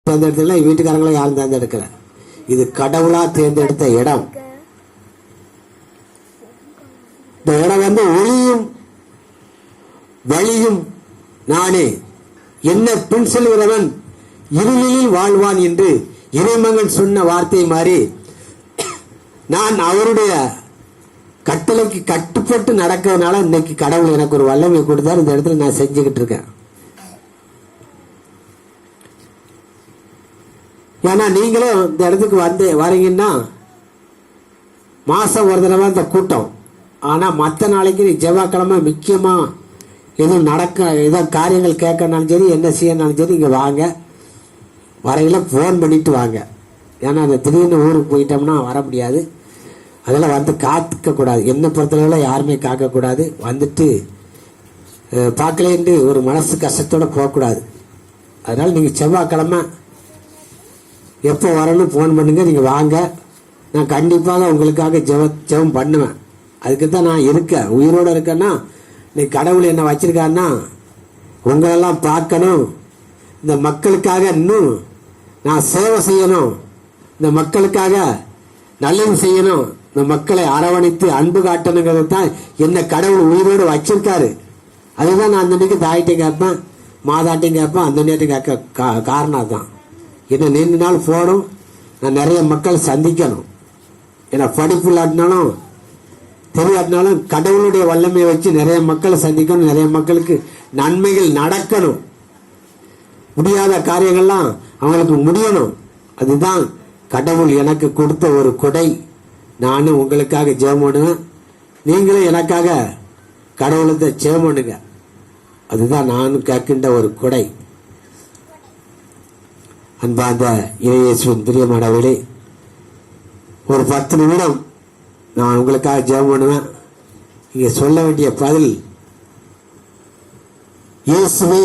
தேர்ந்தெடுத்தல, வீட்டுக்காரங்களும் யாரும் தேர்ந்தெடுக்கல. இது கடவுளா தேர்ந்தெடுத்த இடம். இந்த இடம் வந்து ஒளியும் வழியும் நானே, என்ன பின் செல்கிறவன் இருளில் வாழ்வான் என்று இறைமகன் சொன்ன வார்த்தை மாதிரி நான் அவருடைய கட்டளைக்கு கட்டுப்பட்டு நடக்கிறதுனால இன்னைக்கு கடவுள் எனக்கு ஒரு வல்லமை கொடுத்தாரு. இந்த இடத்துல நான் செஞ்சுக்கிட்டு இருக்கேன். ஏன்னா நீங்களும் இந்த இடத்துக்கு வந்து வரீங்கன்னா மாசம் ஒரு தடவை இந்த கூட்டம். ஆனா மற்ற நாளைக்கு நீ செவ்வாய்க்கிழமை முக்கியமா எதுவும் ஏதோ காரியங்கள் கேட்கனாலும் சரி, என்ன செய்யனாலும் சரி, இங்க வாங்க. வரையில போன் பண்ணிட்டு வாங்க. ஏன்னா அந்த திடீர்னு ஊருக்கு போயிட்டோம்னா வர முடியாது. அதெல்லாம் வந்து காத்துக்க கூடாது. என்னை பொறுத்தளவுல யாருமே காக்கக்கூடாது. வந்துட்டு பார்க்கலேன்னு ஒரு மனசு கஷ்டத்தோட போகக்கூடாது. அதனால நீங்க செவ்வாய்க்கிழமை எப்போ வரணும் ஃபோன் பண்ணுங்க, நீங்க வாங்க. நான் கண்டிப்பாக உங்களுக்காக ஜெபம் பண்ணுவேன். அதுக்கு தான் நான் இருக்கேன், உயிரோட இருக்கேன்னா. இன்னைக்கு கடவுள் என்ன வச்சிருக்காருன்னா உங்களெல்லாம் பார்க்கணும், இந்த மக்களுக்காக இன்னும் நான் சேவை செய்யணும், இந்த மக்களுக்காக நல்லது செய்யணும், இந்த மக்களை அரவணைத்து அன்பு காட்டணுங்கிறது தான் என்ன கடவுள் உயிரோடு வச்சிருக்காரு. அதுதான் நான் அந்த அன்னைக்கு தாயிட்டையும் கேட்பேன், மாதாட்டையும் கேட்பேன், அந்த நேரத்தையும் கேட்க காரணம் தான். என்ன நீண்ட நாள் போகணும், நான் நிறைய மக்கள் சந்திக்கணும். ஏன்னா படிப்பு இல்லாட்டினாலும் தெரியாட்டினாலும் கடவுளுடைய வல்லமையை வச்சு நிறைய மக்களை சந்திக்கணும், நிறைய மக்களுக்கு நன்மைகள் நடக்கணும், முடியாத காரியங்கள்லாம் அவங்களுக்கு முடியணும். அதுதான் கடவுள் எனக்கு கொடுத்த ஒரு கொடை. நானும் உங்களுக்காக ஜெபம் பண்ணுவேன், நீங்களும் எனக்காக கடவுளத்தை ஜெபம் பண்ணுங்க. அதுதான் நானும் கேட்கின்ற ஒரு கொடை. அன்பார்ந்த இயேசுவின் பிரியமானவர்களே, ஒரு 10 நிமிடம் நான் உங்களுக்காக ஜெபம் பண்ணுவேன். இங்க சொல்ல வேண்டிய பதில், இயேசுவே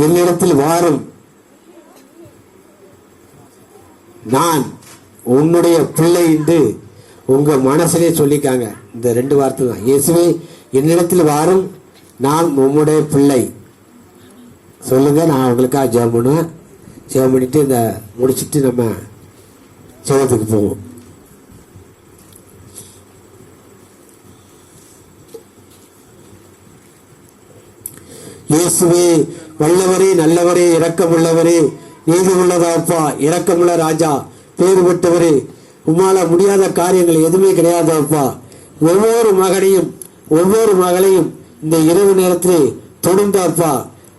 என்னிடத்தில் வாரும், நான் உன்னுடைய பிள்ளை என்று உங்க மனசிலே சொல்லிக்காங்க. இந்த 2 வார்த்தை தான். இயேசுவே என்னிடத்தில் வாரும், நான் உம்முடைய பிள்ளை சொல்லுங்க. நான் உங்களுக்காக ஜெபம் பண்ணுவேன். ஜெபம் பண்ணிட்டு இந்த முடிச்சுட்டு நம்ம ஜெபத்துக்கு போவோம். இயேசுவே வல்லவரே, நல்லவரே, இரக்கமுள்ளவரே, நீதி உள்ளதாப்பா, இரக்கமுள்ள ராஜா, பேறு பெற்றவரே, உம்மால முடியாத காரியங்கள் எதுவுமே கிடையாதப்பா. ஒவ்வொரு மகனையும் ஒவ்வொரு மகளையும் இந்த இரவு நேரத்திலே தொடுந்தாப்பா,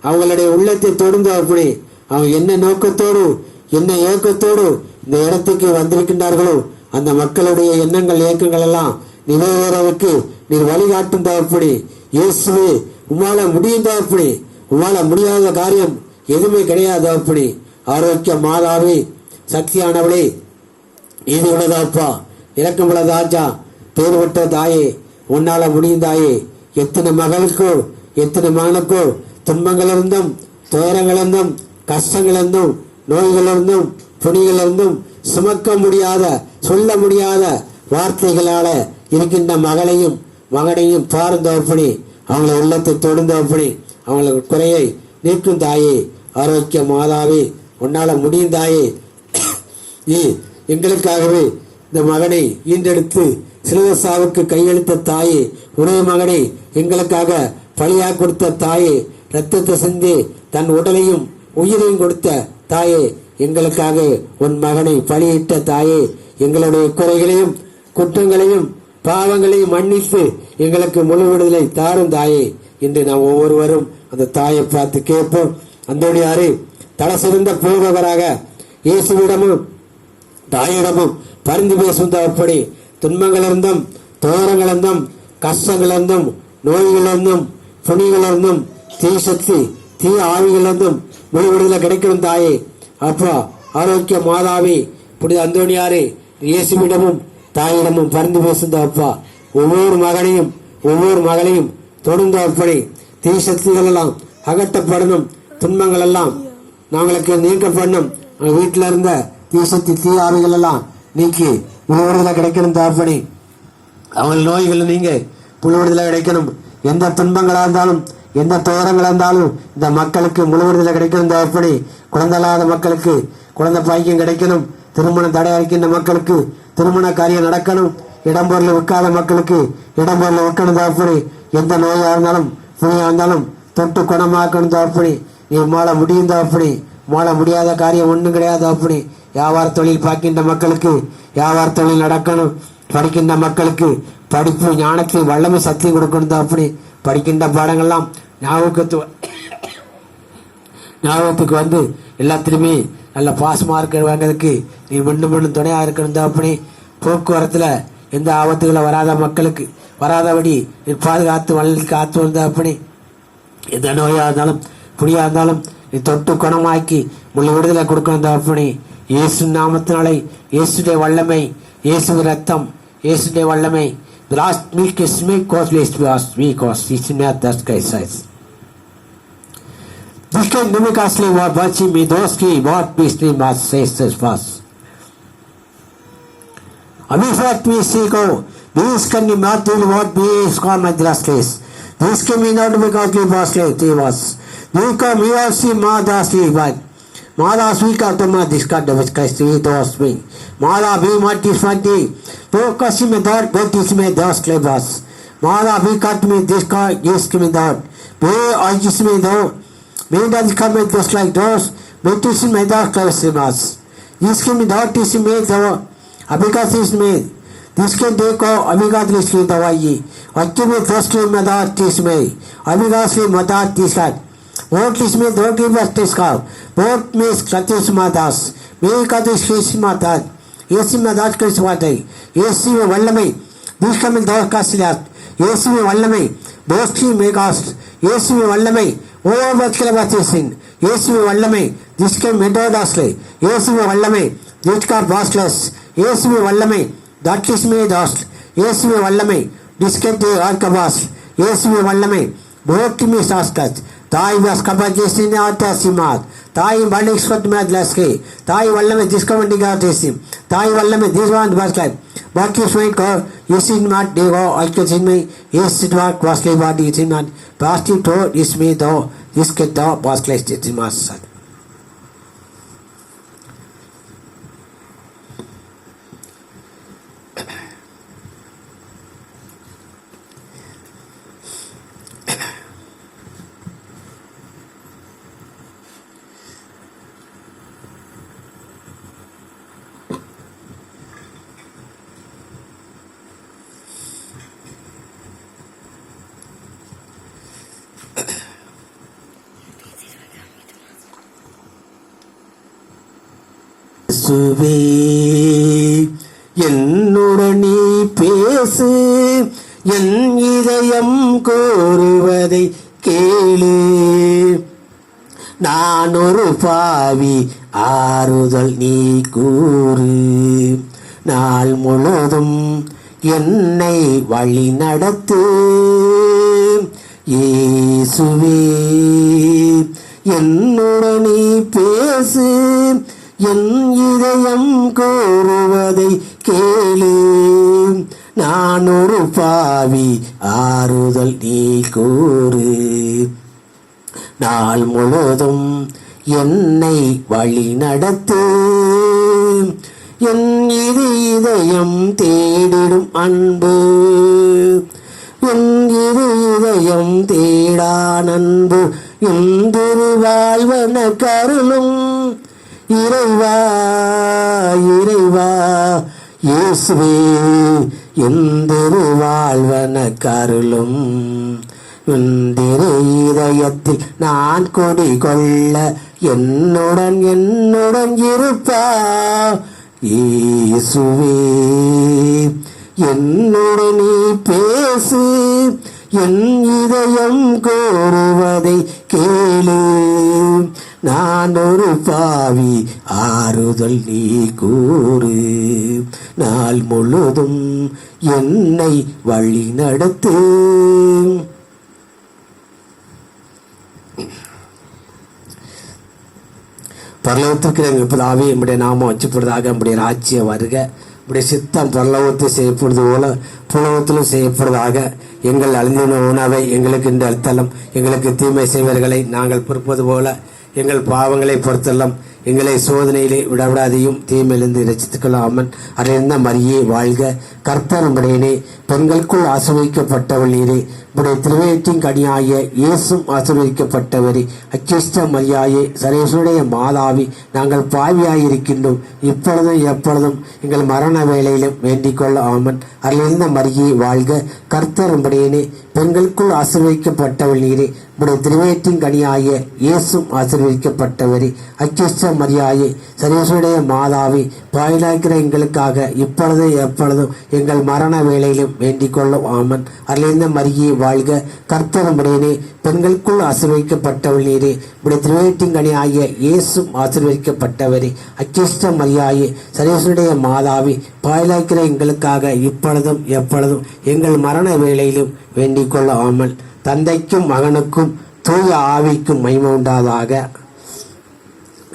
அவங்களுடைய உள்ளத்தை தொடுந்தாப்படி, அவங்க என்ன நோக்கத்தோடு என்ன ஏக்கத்தோடு இந்த இடத்துக்கு வந்திருக்கின்றார்களோ அந்த மக்களுடைய எண்ணங்கள் ஏக்கங்கள் எல்லாம் நிறைவேறவுக்கு நீர் வழிகாட்டும் தகப்படி. இயேசுவே உம்மால முடியும் தகப்படி, உம்மால முடியாத காரியம் எதுவுமே கிடையாது தகப்படி. ஆரோக்கிய மாதாவே, சக்தியானவளே, இது உள்ளதாப்பா, இரக்கமுள்ளதாச்சா, பேர்பட்ட தாயே, உன்னால முடியும் தாயே. எத்தனை மகளுக்கோ எத்தனை மகனுக்கோ துன்பங்கள் இருந்தும் துயரங்கள் இருந்தும் கஷ்டங்கள் இருந்தும் நோய்கள் இருந்தும் புனிகள் இருந்தும் சுமக்க முடியாத சொல்ல முடியாத வார்த்தைகளால இருக்கின்ற மகளையும் மகனையும் பாருந்தவப்படி, அவங்களை உள்ளத்தை தொடுந்தவப்படி, அவங்களுக்கு குறையை நீக்கும் தாயே. ஆரோக்கிய மாதாவே, உன்னால முடியும் தாயே. எங்களுக்காகவே இந்த மகனை ஈண்டெடுத்து சிலுவசாவுக்கு கையெழுத்த தாயே, ஒரே மகனை எங்களுக்காக பலியா கொடுத்த தாயே, ரத்தத்தை சிந்தி தன் உடலையும் உயிரையும் கொடுத்த தாயே, எங்களுக்காக உன் மகனை பலியிட்ட தாயே, எங்களுடைய குறைகளையும் குற்றங்களையும் பாவங்களையும் மன்னித்து எங்களுக்கு முழு விடுதலை தாரும் தாயே. இன்று நாம் ஒவ்வொருவரும் அந்த தாயை பார்த்து கேட்போம். அந்தோடியாரே, தலை சிறந்த போதகராக இயேசுவிடமும் தாயிடமும் பரிந்து பேசுவதப்படி, துன்பங்கள் இருந்தும் துயரங்கள் இருந்தும் கஷ்டங்கள் இருந்தும் நோய்கள் இருந்தும் புனிகள் இருந்தும் தீ சக்தி தீ ஆவிகள் இருந்தும் முழு விடுதலை கிடைக்கும் தாயே. அப்பா ஆரோக்கிய மாதாவே, புனித அந்தோணியாரே, இயேசுவிடமும் தாயிடமும் பரிந்து பேசுந்த அப்பா, ஒவ்வொரு மகனையும் ஒவ்வொரு மகளையும் தொடர்ந்து அப்படி தீ சக்திகள் எல்லாம் அகற்றப்படணும், துன்பங்கள் எல்லாம் நாங்களுக்கு நீக்கப்படணும், வீட்டில் இருந்த தீ சக்தி தீ ஆவிகள் எல்லாம் நீக்கி முழு விடுதலை கிடைக்கணும் தாப்படி. அவங்க நோய்கள் நீங்க முழு விடுதலை கிடைக்கணும். எந்த துன்பங்களா இருந்தாலும் எந்த துயரங்கள் இருந்தாலும் இந்த மக்களுக்கு முழு விடுதலை கிடைக்கணும் தகப்பனே. குழந்தை இல்லாத மக்களுக்கு குழந்தை பாக்கியம் கிடைக்கணும். திருமணம் தடை அளிக்கின்ற மக்களுக்கு திருமண காரியம் நடக்கணும். இடம்பொருள் விற்காத மக்களுக்கு இடம்பொருள் விற்கணும் தகப்பனே. எந்த நோயா இருந்தாலும் புனியா இருந்தாலும் தொட்டு குணமாக்கணும் தகப்பனே. நீ மாள முடியும் தகப்பனே. மாள முடியாத காரியம் ஒன்றும் கிடையாது தகப்பனே. வியாபார தொழில் பார்க்கின்ற மக்களுக்கு வியாபார தொழில் நடக்கணும். படிக்கின்ற மக்களுக்கு படிப்பு ஞானத்தில் வல்லமை சக்தி கொடுக்கணும் தகப்பனே. படிக்கின்ற பாடங்கள்லாம் ஞாபகத்துக்கு வந்து எல்லாத்திலுமே நல்ல பாஸ் மார்க் வாங்கிறதுக்கு நீ மீண்டும் துணையாக இருக்கணும் தகப்பனே. போக்குவரத்தில் எந்த ஆபத்துகளை வராத மக்களுக்கு வராதபடி நீ பாதுகாத்து வள்ளி காத்து வந்தப்படி எந்த நோயாக இருந்தாலும் புனியாக இருந்தாலும் நீ தொட்டு குணமாக்கி முழு விடுதலை கொடுக்கணும் தகப்பனே. இயேசு நாமத்தினாலே இயேசுடைய வல்லமை, இயேசு ரத்தம், இயேசுடைய வல்லமை. Last week is me costly last week was it's not that guy says. This can do me costly what watching me those key what peace me must say this was. Ami what we see go. This can be not do what we is called my last case. This can be not because we was late he was. We come here see Mada's but Mada's week after my discard of Christ he was me. Mada be what is what day. Focus me that but is me those clavers. Mada be cut me this car yes me that. Be I just me though. May that come just like those. But is me that clavers. This can be that is me though. Because is me. This can take all Amiga this in the way. What can be first me that is me. Amiga see Madat this cat. What is me don't give us this car. What miss Satis Madas. May cut this face Madat. Yes, in that case, what I yes, you Wallame. This coming door Cassilat. Yes, you Wallame. Those three make us. Yes, you Wallame. Over what Kilavatin. Yes, you Wallame. This came Meadow Dasley. Yes, you Wallame. This car Bastless. Yes, you Wallame. That is me dust. Yes, you Wallame. This came to Arkabas. Yes, you Wallame. Both me Saskat. தாய் கபாஜேசின் ஆட்டாசிமாத் தாய் மலிக்ஸ்வத் மேத்லஸ்கே தாய் வல்லமே டிஸ்கவண்டிகாட்டேசிம் தாய் வல்லமே தீர்வான் பாஸ்கர் பாக்கி ஸ்வைகோ யசின் மாட் தேவோ அல்கசின்மை யசிட்வாக் வாஸ்லே பாடி சிமான் பாஸ்டி to இஸ்மே தோ இஸ்கெட்டோ பாஸ்லேஸ் CMOS இயேசுவே என்னுடன் நீ பேசு என் இதயம் கோருவதை கேளு நான் ஒரு பாவி ஆறுதல் நீ கூறு நாள் முழுதும் என்னை வழி நடத்து இயேசுவே என்னுடன் நீ பேசு என் இதயம் கோருவதை கேளு நான் ஒரு பாவி ஆறுதல் நீ கூறு நாள் முழுதும் என்னை வழி நடத்து என் இதயம் தேடிடும் அன்பு என் இதயம் தேடா அன்பு என் திருவாழ்வன கருளும் இறைவா இறைவா இயேசுவே எந்திரு வாழ்வன கருளும் இந்திரு இதயத்தில் நான் குடிகொள்ள என்னுடன் இருப்பா இயேசுவே என்னுடன் நீ பேசு என் இதயம் கோருவதை கேளு நான் ஒரு பாவி ஆறுதல் நீ கூறு நாள் முழுதும் என்னை வழி நடத்து பரலோகத்திற்கு எங்கள் பிதாவே நம்முடைய நாமம் வச்சுப்படுறதாக நம்முடைய ராஜ்யம் வருக நம்முடைய சித்தம் பரலோகத்தில் செய்யப்படுவது போல புலகத்திலும் செய்யப்படுவதாக எங்கள் அழிந்தின உணவை எங்களுக்கு இன்று அளித்தலும், எங்களுக்கு தீமை செய்வர்களை நாங்கள் பொறுப்பது போல எங்கள் பாவங்களை பொறுத்தலும், எங்களை சோதனையிலே விடவிடாதையும் தீமையிலிருந்து இரட்சித்துக் கொள்ளாமல் அறிந்த மரியே வாழ்க. கர்த்தர் உம்முடையனே, பெண்களுக்குள் ஆசீர்வதிக்கப்பட்டவள் நீரே, உடைய திருவயிற்றின் கனியாகிய இயேசும் ஆசீர்வதிக்கப்பட்டவரே. அக்கிஷ்ட மரியாயே, சரேசுடைய மாதாவி, நாங்கள் பாவியாயிருக்கின்றோம், இப்பொழுதும் எப்பொழுதும் எங்கள் மரண வேளையிலும் வேண்டிக் கொள்ள ஆமன். அறிந்த மரியே வாழ்க. கர்த்தர் உம்முடையனே, பெண்களுக்குள் ஆசீர்வதிக்கப்பட்டவள் நீரே, உடைய திருவயிற்றின் கனியாகிய இயேசும் ஆசீர்வதிக்கப்பட்டவரே. அக்கிஷ்ட மரியாயே, சரேசுடைய மாதாவி, பாவிலாக்கிற எங்களுக்காக இப்பொழுதும் எப்பொழுதும் எங்கள் மரண வேளையிலும் வேண்டிக் கொள்ளும் ஆமன். அறிந்த மரியே வாழ்க. கர்த்தர் உம்முடையனே, பெண்களுக்குள் ஆசீர்வதிக்கப்பட்டவள் நீரே, உடைய திருவயிற்றின் கனி ஆகிய இயேசும் ஆசீர்வதிக்கப்பட்டவரே. அக்கிஷ்ட மரியாயே, சரேசுடைய மாதாவி, பாவிலாக்கிற எங்களுக்காக இப்பொழுதும் எப்பொழுதும் எங்கள் மரண வேளையிலும் வேண்டிக் கொள்ள ஆமன். தந்தைக்கும் மகனுக்கும் தூய ஆவிக்கும் மகிமை உண்டாதாக.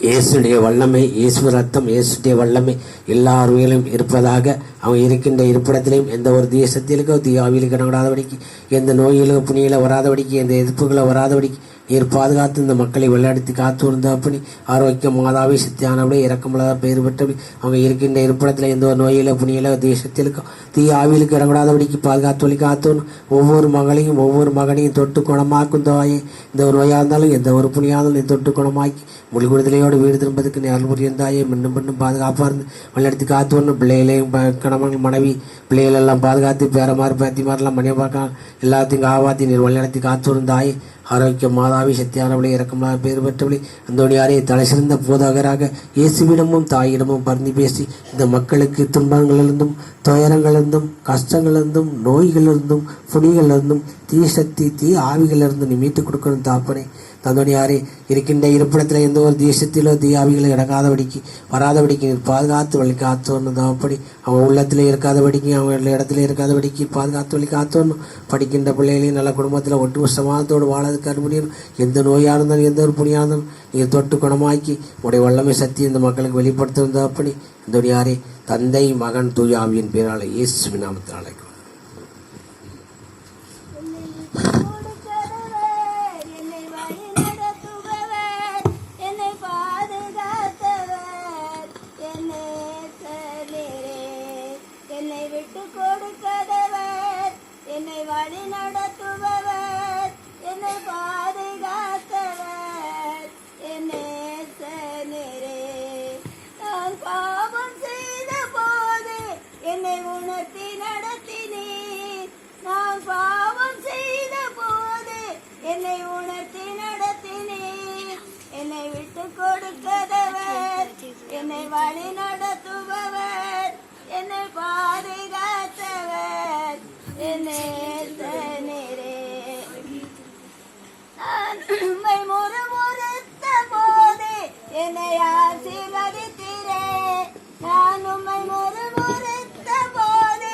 இயேசுடைய வல்லமை, இயேசு ரத்தம், இயேசுடைய வல்லமை எல்லா உயிரிலும் இருப்பதாக. அவன் இருக்கின்ற இருப்பிடத்திலையும் எந்த ஒரு தேசத்திலுக்கோ தீயாவிலும் கிடக்கூடாதபடிக்கு, எந்த நோயிலோ புனியில வராதபடிக்கு, எந்த எதிர்ப்புகளை வராதபடிக்கு நீர் பாதுகாத்து இந்த மக்களை விளையாடுத்தி காத்து வந்த அப்படி ஆரோக்கிய மாதாவை சித்தியானபடி இறக்கமுள்ளதாக பெயர் பெற்றபடி அவங்க இருக்கின்ற இருப்பிடத்தில் எந்த ஒரு நோயில புனியில தேசத்திலுக்கோ தீய ஆவிலுக்கு இறங்கக்கூடாதபடிக்கு பாதுகாத்து வழி காத்தோன்னு ஒவ்வொரு மகளையும் ஒவ்வொரு மகனையும் தொட்டு குணமாக்கும் தாயே. இந்த ஒரு நோயாக இருந்தாலும் எந்த ஒரு புனியாக இருந்தாலும் தொட்டு குணமாக்கி மொழி கொடுதலையோடு வீடு திரும்பதுக்கு நேரம் புரிந்தாயே. மின்னும் மின்னும் பாதுகாப்பாக இருந்து விளையாடுத்தி காத்து வரணும். பிள்ளைகளையும் கணவன் மனைவி பிள்ளைகளெல்லாம் பாதுகாத்து பேரமாறு பேத்திமாரெல்லாம் மணியை பார்க்கலாம் எல்லாத்தையும் காவாத்தி நீர் விளையாடுத்தி காத்து வந்தாயே. ஆரோக்கிய மாதாவி சத்தியானவளை இறக்கமாக பேர் பெற்றவளை அந்தோனியாரே, தலை சிறந்த போதகராக இயேசுவிடமும் தாயிடமும் பறந்து பேசி இந்த மக்களுக்கு துன்பங்களிலிருந்தும் துயரங்களிலிருந்தும் கஷ்டங்களிலிருந்தும் நோய்களிலிருந்தும் புனிகளிலிருந்தும் தீ சக்தி தீ ஆவிகளிலிருந்து நீ மீட்டுக் கொடுக்கணும் தாப்பனே. தந்தோனியாரே, இருக்கின்ற இருப்பிடத்தில் எந்த ஒரு தேசத்திலோ தீயாவிகளை இறங்காதபடிக்கு வராதபடிக்கு பாதுகாத்து வழி காத்தோன்னு அப்படி அவன் உள்ளத்தில் இருக்காதபடிக்கு அவன் இடத்துல இருக்காதபடிக்கு பாதுகாத்து வழி காத்தோன்னு படிக்கின்ற பிள்ளைகளையும் நல்ல குடும்பத்தில் ஒட்டு சமாதத்தோடு வாழறதுக்கு அனுமதியும். எந்த நோயாக இருந்தாலும் எந்த ஒரு புனியாக இருந்தாலும் நீங்கள் தொட்டு குணமாக்கி உடைய வல்லமை சக்தி இந்த மக்களுக்கு வெளிப்படுத்துவது அப்படி. தந்தோனியாரே, தந்தை மகன் தூய ஆவியின் பேரால இயேசுவின் நாமத்தில் அழைக்கும். என்னை வழி நடத்துபவர், என்னை பாதுகாத்தவர், என்னை நேரே. நான் உம்மை முறுமுறுத்த போது என்னை ஆசீர்வதித்தீரே. நான் உம்மை முறுமுறுத்த போது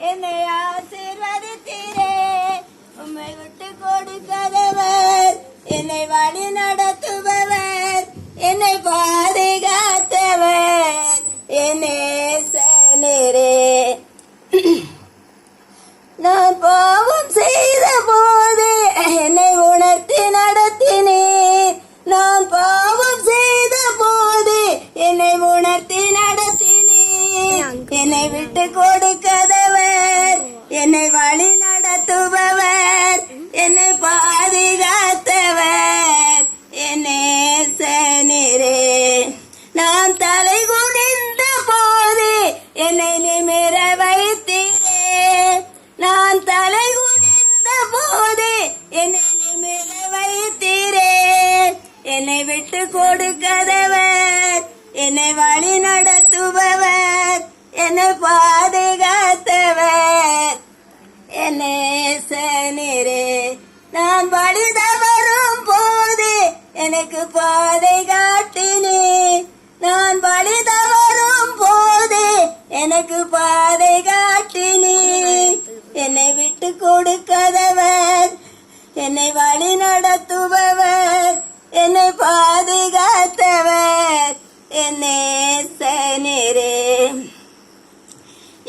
என்னை ஆசீர்வதித்தீரே. உம்மை விட்டு கொடுக்காதவர், என்னை வழி நடத்துபவர், என்னை பாதுகாத்தவர், என்னே நேரே. நான் பாவம் செய்த போது என்னை உணர்த்தி நடத்தினீர். நான் பாவம் செய்த போது என்னை உணர்த்தி நடத்தினீர். என்னை விட்டு கொடுக்காதவர், என்னை வழி நடத்துபவர், என்னை பாதுகாத்தவர், என்னே நேரே. நான் தலை குனிந்த போது என்னை நிமிர வைத்தீரே. நான் தலை குனிந்த போது என்னை நிமிர வைத்தீரே. என்னை விட்டு கொடுக்காதவர், என்னை வழி நடத்துபவர், என்னை பாதுகாத்தவர், என்னே நேரே. நான் வழி தவறும் போது எனக்கு பாதை காட்டினீர். நான் வழி தவறும் போது எனக்கு பாதை காட்டினீர். என்னை விட்டு கொடுக்காதவர், என்னை வழி நடத்துபவர், என்னை பாதுகாத்தவர், என்னே நேரே.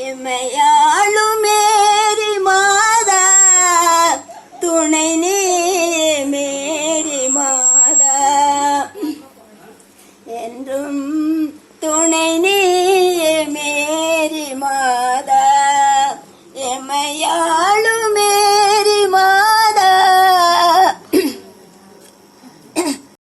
எம்மையாளும் மேரி மாதா என்றும் துணை நீயே